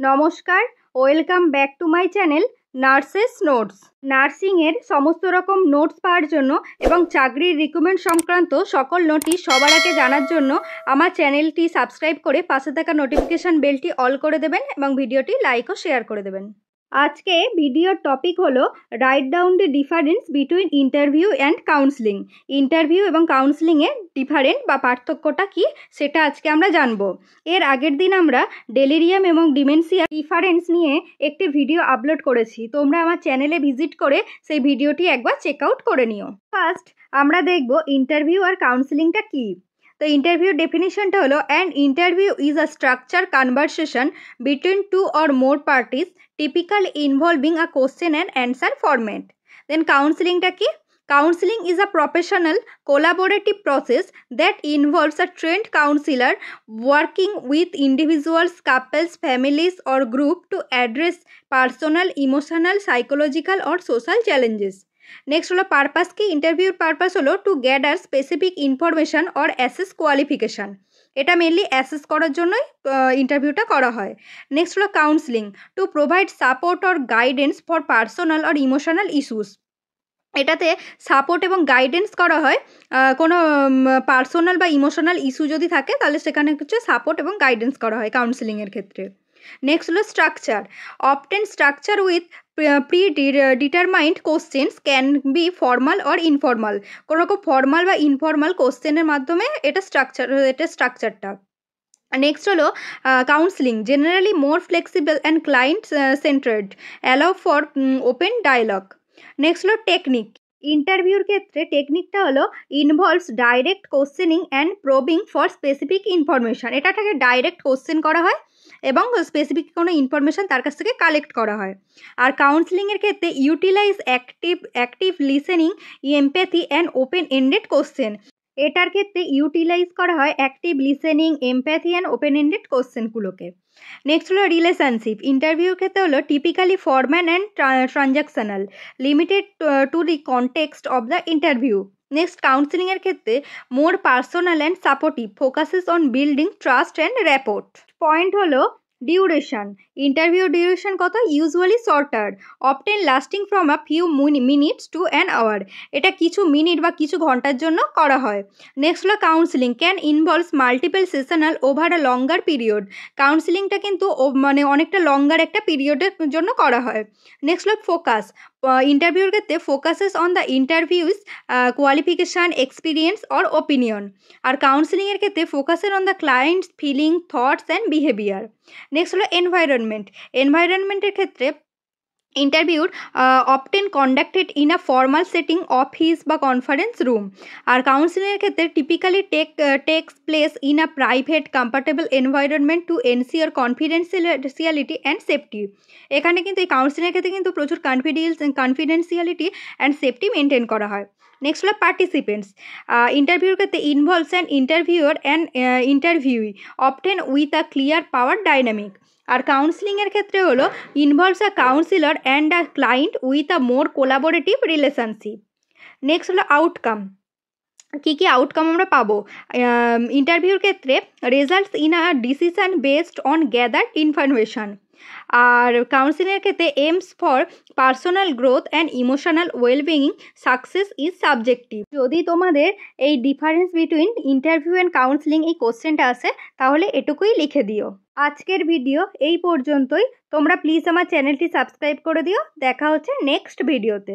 নমস্কার, welcome back to my channel nurses notes. নার্সিংয়ের সমস্ত রকম নোটস পাওয়ার জন্য এবং চাকরির রিক্রুটমেন্ট সংক্রান্ত সকল নোটিশ সবার আগে জানার জন্য আমার চ্যানেলটি সাবস্ক্রাইব করে পাশে থাকা নোটিফিকেশান বেলটি অল করে দেবেন এবং ভিডিওটি লাইক ও শেয়ার করে দেবেন। আজকে ভিডিওর টপিক হলো write down the difference between interview and counselling. Interview এবং কাউন্সিলিংয়ের ডিফারেন্ট বা পার্থক্যটা কি সেটা আজকে আমরা জানবো। এর আগের দিন আমরা ডেলিরিয়াম এবং ডিমেনশিয়া ডিফারেন্স নিয়ে একটি ভিডিও আপলোড করেছি, তোমরা আমার চ্যানেলে ভিজিট করে সেই ভিডিওটি একবার চেক আউট করে নিও। ফার্স্ট আমরা দেখব ইন্টারভিউ আর কাউন্সিলিংটা কী। তো ইন্টারভিউ ডেফিনিশনটা হলো an interview is a structure conversation between two or more parties typically involving a question and answer format. Then counseling-টা কি? Counseling is a professional collaborative process that involves a trained counselor working with individuals, couples, families or group to address personal, emotional, psychological or social challenges. Next হলো purpose কি? ইন্টারভিউর purpose হলো to gather specific information or assess qualification. এটা mainly assess করার জন্যই ইন্টারভিউটা করা হয়। নেক্সট হলো counselling, to provide support or guidance for personal or emotional issues. এটাতে সাপোর্ট এবং গাইডেন্স করা হয়, কোনো পার্সোনাল বা ইমোশনাল ইস্যু যদি থাকে তাহলে সেখানে হচ্ছে সাপোর্ট এবং গাইডেন্স করা হয় কাউন্সিলিংয়ের ক্ষেত্রে। নেক্সট হলো structure, obtain structure with determined questions can be formal or informal. কোনো রকম ফর্মাল বা ইনফর্মাল কোশ্চেনের মাধ্যমে এটা স্ট্রাকচারটা। নেক্সট হলো counselling, generally more flexible and client centred, allow for open dialogue. Next হলো টেকনিক, ইন্টারভিউর ক্ষেত্রে টেকনিকটা হলো involves direct questioning and probing for specific information. এটাকে ডাইরেক্ট কোশ্চেন করা হয় এবং স্পেসিফিক কোনো ইনফরমেশান তার কাছ থেকে কালেক্ট করা হয়। আর কাউন্সিলিংয়ের ক্ষেত্রে utilise active listening, empathy and open ended question. এটার ক্ষেত্রে ইউটিলাইজ করা হয় active listening, empathy and open ended কোশ্চেনগুলোকে। নেক্সট হলো রিলেশনশিপ, ইন্টারভিউর ক্ষেত্রে হলো typically formal and transactional, limited to the context of the interview. Next কাউন্সিলিংয়ের ক্ষেত্রে more personal and supportive, focuses on building trust and rapport. Point হলো duration, interview duration কত? Usually shorter, often lasting from a few minutes to an hour. এটা কিছু minute বা কিছু ঘন্টার জন্য করা হয়। নেক্সট হলো counselling can involves multiple sessional over a longer period. কাউন্সিলিংটা কিন্তু মানে অনেকটা লঙ্গার একটা পিরিয়ডের জন্য করা হয়। নেক্সট হলো ফোকাস, ইন্টারভিউর ক্ষেত্রে focuses on the interviews qualification, experience or opinion. আর কাউন্সিলিংয়ের ক্ষেত্রে focuses on the clients feeling, thoughts and behaviour. Next হলো এনভায়রনমেন্ট, এনভায়রনমেন্টের ক্ষেত্রে ইন্টারভিউর often conducted in a formal setting, office বা কনফারেন্স রুম। আর কাউন্সিলিংয়ের ক্ষেত্রে typically takes place in a private comfortable environment to ensure confidentiality and safety. এখানে কিন্তু এই কাউন্সিলিংয়ের ক্ষেত্রে কিন্তু প্রচুর কনফিডেন্সিয়ালিটি অ্যান্ড সেফটি মেনটেন করা হয়। নেক্সট হলো পার্টিসিপেন্টস, ইন্টারভিউর ক্ষেত্রে involves an interviewer and interviewee, often with a clear power dynamic. আর কাউন্সিলিংয়ের ক্ষেত্রে হলো involves a counsellor and a client with a more collaborative relationship. Next হলো আউটকাম, কী কী আউটকাম আমরা পাবো ইন্টারভিউর ক্ষেত্রে? Results in a decision based on gathered information. আর কাউন্সিলিংয়ের ক্ষেত্রে aims for personal growth and emotional wellbeing, success is subjective. যদি তোমাদের এই difference between interview and counselling এই কোশ্চেনটা আসে তাহলে এটুকুই লিখে দিও। আজকের ভিডিও এই পর্যন্তই, তোমরা প্লিজ আমার চ্যানেলটি সাবস্ক্রাইব করে দিও। দেখা হচ্ছে নেক্সট ভিডিওতে।